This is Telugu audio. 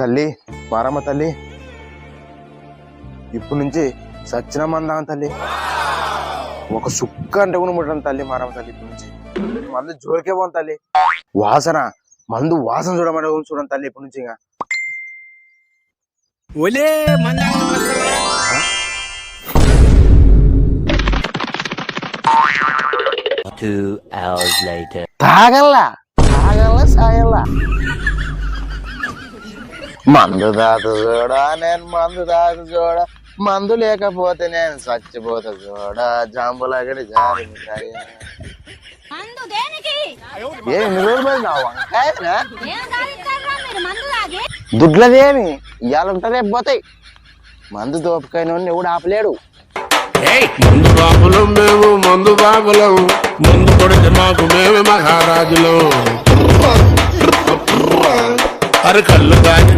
తల్లి మారమ్మ తల్లి, ఇప్పుడు నుంచి సచ్చిన మందాం తల్లి. ఒక సుక్క అంటే కూడా ముట్టడం తల్లి మారమ్మ తల్లి. ఇప్పుడు నుంచి మందు జోలికే పోను తల్లి. వాసన మందు వాసన చూడమని చూడండి తల్లి. ఇప్పుడు నుంచి ఇంకా తాగల్లా సాగల్లా మందు దాదు చూడా, నేను మందు దాదు చూడ, మందు లేకపోతే నేను చచ్చిపోతా చూడ, జాంబులాగడి జారి ఎన్ని రోజులు నా వంకాయనా దుడ్లదేమి ఇవాళ ఉంటా రేపు పోతాయి. మందు దోపకైన ఎవడు ఆపలేడు. మందు బాబులం మేము, మందు బాబులం, మందు కొడితే మాకు మేమే మహారాజులం. అరే కళ్ళు దాని